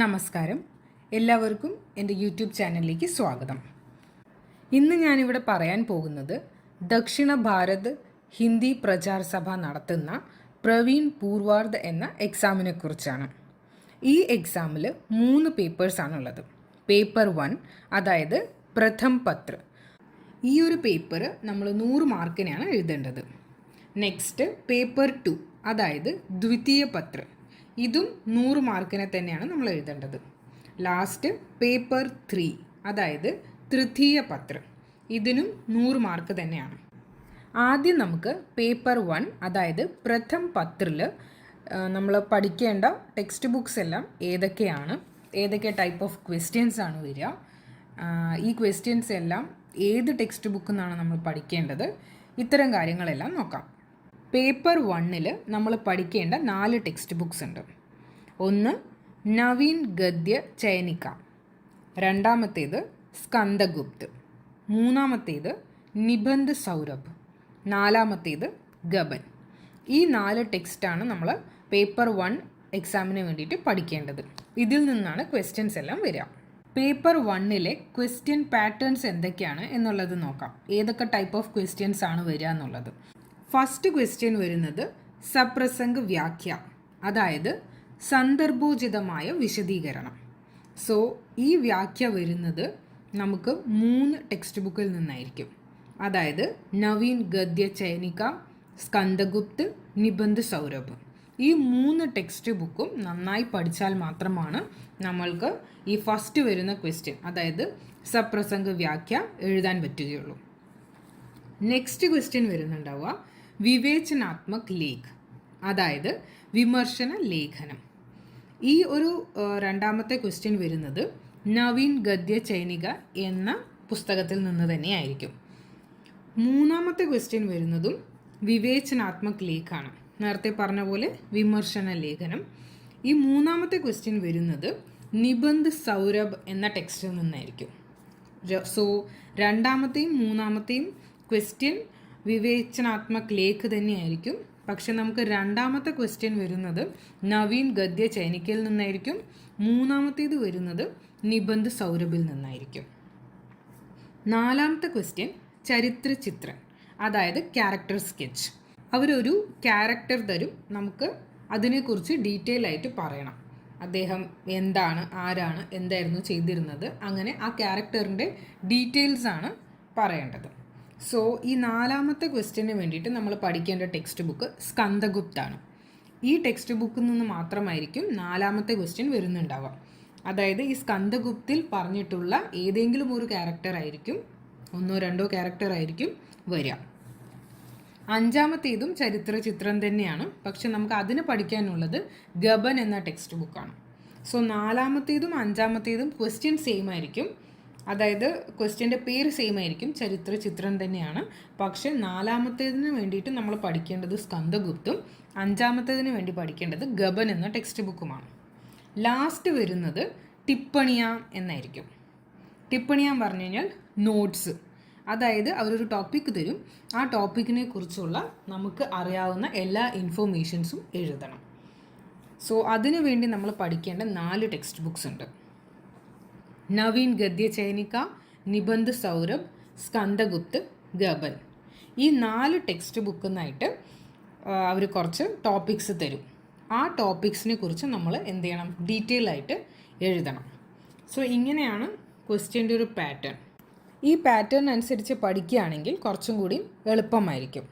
നമസ്കാരം, എല്ലാവർക്കും എൻ്റെ യൂട്യൂബ് ചാനലിലേക്ക് സ്വാഗതം. ഇന്ന് ഞാനിവിടെ പറയാൻ പോകുന്നത് ദക്ഷിണ ഭാരത് ഹിന്ദി പ്രചാർ സഭ നടത്തുന്ന പ്രവീൺ പൂർവാർദ് എന്ന എക്സാമിനെ കുറിച്ചാണ്. ഈ എക്സാമിൽ 3 പേപ്പേഴ്സാണുള്ളത്. പേപ്പർ 1 അതായത് പ്രഥം പത്ര. ഈ ഒരു പേപ്പർ നമ്മൾ 100 മാർക്കിനാണ് എഴുതേണ്ടത്. നെക്സ്റ്റ് പേപ്പർ 2 അതായത് ദ്വിതീയ പത്ര. ഇതും 100 മാർക്കിനെ തന്നെയാണ് നമ്മൾ എഴുതേണ്ടത്. ലാസ്റ്റ് പേപ്പർ 3 അതായത് തൃതീയ പത്ര. ഇതിനും 100 മാർക്ക് തന്നെയാണ്. ആദ്യം നമുക്ക് പേപ്പർ 1 അതായത് പ്രഥം പത്രയിൽ നമ്മൾ പഠിക്കേണ്ട ടെക്സ്റ്റ് ബുക്സ് എല്ലാം ഏതൊക്കെ ടൈപ്പ് ഓഫ് ക്വസ്റ്റ്യൻസ് ആണ് വരിക, ഈ ക്വസ്റ്റ്യൻസ് എല്ലാം ഏത് ടെക്സ്റ്റ് ബുക്കിൽ നിന്നാണ് നമ്മൾ പഠിക്കേണ്ടത്, ഇത്തരം കാര്യങ്ങളെല്ലാം നോക്കാം. പേപ്പർ 1 നമ്മൾ പഠിക്കേണ്ട 4 ടെക്സ്റ്റ് ബുക്സ് ഉണ്ട്. ഒന്ന് നവീൻ ഗദ്യ ചയനിക, രണ്ടാമത്തേത് സ്കന്ദഗുപ്ത്, മൂന്നാമത്തേത് നിബന്ധ് സൗരഭ്, നാലാമത്തേത് ഗബൻ. ഈ 4 ടെക്സ്റ്റാണ് നമ്മൾ പേപ്പർ 1 എക്സാമിന് വേണ്ടിയിട്ട് പഠിക്കേണ്ടത്. ഇതിൽ നിന്നാണ് ക്വസ്റ്റ്യൻസ് എല്ലാം വരിക. പേപ്പർ 1 ക്വസ്റ്റ്യൻ പാറ്റേൺസ് എന്തൊക്കെയാണ് എന്നുള്ളത് നോക്കാം. ഏതൊക്കെ ടൈപ്പ് ഓഫ് ക്വസ്റ്റ്യൻസ് ആണ് വരിക എന്നുള്ളത്. ഫസ്റ്റ് ക്വസ്റ്റ്യൻ വരുന്നത് സപ്രസംഗ വ്യാഖ്യ, അതായത് സന്ദർഭോചിതമായ വിശദീകരണം. സോ ഈ വ്യാഖ്യ വരുന്നത് നമുക്ക് 3 ടെക്സ്റ്റ് ബുക്കിൽ നിന്നായിരിക്കും. അതായത് നവീൻ ഗദ്യ ചയനിക, സ്കന്ദഗുപ്ത്, നിബന്ധ് സൗരഭ്. ഈ 3 ടെക്സ്റ്റ് ബുക്കും നന്നായി പഠിച്ചാൽ മാത്രമാണ് നമ്മൾക്ക് ഈ ഫസ്റ്റ് വരുന്ന ക്വസ്റ്റ്യൻ അതായത് സപ്രസംഗ വ്യാഖ്യ എഴുതാൻ പറ്റുകയുള്ളൂ. നെക്സ്റ്റ് ക്വസ്റ്റ്യൻ വരുന്നുണ്ടാവുക വിവേചനാത്മക് ലേഖ്, അതായത് വിമർശന ലേഖനം. ഈ ഒരു രണ്ടാമത്തെ ക്വസ്റ്റ്യൻ വരുന്നത് നവീൻ ഗദ്യ ചൈനിക എന്ന പുസ്തകത്തിൽ നിന്ന് തന്നെയായിരിക്കും. മൂന്നാമത്തെ ക്വസ്റ്റ്യൻ വരുന്നതും വിവേചനാത്മക് ലേഖാണ്. നേരത്തെ പറഞ്ഞ പോലെ വിമർശന ലേഖനം. ഈ മൂന്നാമത്തെ ക്വസ്റ്റ്യൻ വരുന്നത് നിബന്ധ് സൗരഭ് എന്ന ടെക്സ്റ്റിൽ നിന്നായിരിക്കും. സോ രണ്ടാമത്തെയും മൂന്നാമത്തെയും ക്വസ്റ്റ്യൻ വിവേചനാത്മക് ലേഖ് തന്നെയായിരിക്കും. പക്ഷെ നമുക്ക് രണ്ടാമത്തെ ക്വസ്റ്റ്യൻ വരുന്നത് നവീൻ ഗദ്യ ചൈനിക്കയിൽ നിന്നായിരിക്കും. മൂന്നാമത്തേത് വരുന്നത് നിബന്ധ് സൗരഭിൽ നിന്നായിരിക്കും. നാലാമത്തെ ക്വസ്റ്റ്യൻ ചരിത്ര ചിത്രൻ, അതായത് ക്യാരക്ടർ സ്കെച്ച്. അവരൊരു ക്യാരക്ടർ തരും, നമുക്ക് അതിനെക്കുറിച്ച് ഡീറ്റെയിൽ ആയിട്ട് പറയണം. അദ്ദേഹം എന്താണ്, ആരാണ്, എന്തായിരുന്നു ചെയ്തിരുന്നത്, അങ്ങനെ ആ ക്യാരക്ടറിൻ്റെ ഡീറ്റെയിൽസ് ആണ് പറയേണ്ടത്. സോ ഈ നാലാമത്തെ ക്വസ്റ്റ്യന് വേണ്ടിയിട്ട് നമ്മൾ പഠിക്കേണ്ട ടെക്സ്റ്റ് ബുക്ക് സ്കന്ദഗുപ്താണ്. ഈ ടെക്സ്റ്റ് ബുക്കിൽ നിന്ന് മാത്രമായിരിക്കും നാലാമത്തെ ക്വസ്റ്റ്യൻ വരുന്നുണ്ടാവുക. അതായത് ഈ സ്കന്ദഗുപ്തിൽ പറഞ്ഞിട്ടുള്ള ഏതെങ്കിലും ഒരു ക്യാരക്ടർ ആയിരിക്കും, 1-2 ക്യാരക്ടർ ആയിരിക്കും വരിക. അഞ്ചാമത്തേതും ചരിത്ര ചിത്രം തന്നെയാണ്, പക്ഷെ നമുക്ക് അതിന് പഠിക്കാനുള്ളത് ഗബൻ എന്ന ടെക്സ്റ്റ് ബുക്കാണ്. സോ നാലാമത്തേതും അഞ്ചാമത്തേതും ക്വസ്റ്റ്യൻ സെയിം ആയിരിക്കും, അതായത് ക്വസ്റ്റ്യൻ്റെ പേര് സെയിം ആയിരിക്കും, ചരിത്ര ചിത്രം തന്നെയാണ്. പക്ഷെ നാലാമത്തേതിന് വേണ്ടിയിട്ട് നമ്മൾ പഠിക്കേണ്ടത് സ്കന്ദഗുപ്തും അഞ്ചാമത്തേതിന് വേണ്ടി പഠിക്കേണ്ടത് ഗബൻ എന്ന ടെക്സ്റ്റ് ബുക്കുമാണ്. ലാസ്റ്റ് വരുന്നത് ടിപ്പണിയാം എന്നായിരിക്കും. ടിപ്പണിയാം പറഞ്ഞു കഴിഞ്ഞാൽ നോട്ട്സ്, അതായത് അവരൊരു ടോപ്പിക്ക് തരും, ആ ടോപ്പിക്കിനെ കുറിച്ചുള്ള നമുക്ക് അറിയാവുന്ന എല്ലാ ഇൻഫോർമേഷൻസും എഴുതണം. സോ അതിനു വേണ്ടി നമ്മൾ പഠിക്കേണ്ട 4 ടെക്സ്റ്റ് ബുക്സ് ഉണ്ട്. നവീൻ ഗദ്യ ചൈനിക, നിബന്ധ് സൗരഭ്, സ്കന്ദഗുപ്ത്, ഗബൻ. ഈ 4 ടെക്സ്റ്റ് ബുക്കിൽ നിന്നായിട്ട് അവർ കുറച്ച് ടോപ്പിക്സ് തരും. ആ ടോപ്പിക്സിനെ കുറിച്ച് നമ്മൾ എന്ത് ചെയ്യണം, ഡീറ്റെയിൽ ആയിട്ട് എഴുതണം. സോ ഇങ്ങനെയാണ് ക്വസ്റ്റ്യൻ്റെ ഒരു പാറ്റേൺ. ഈ പാറ്റേൺ അനുസരിച്ച് പഠിക്കുകയാണെങ്കിൽ കുറച്ചും കൂടി എളുപ്പമായിരിക്കും.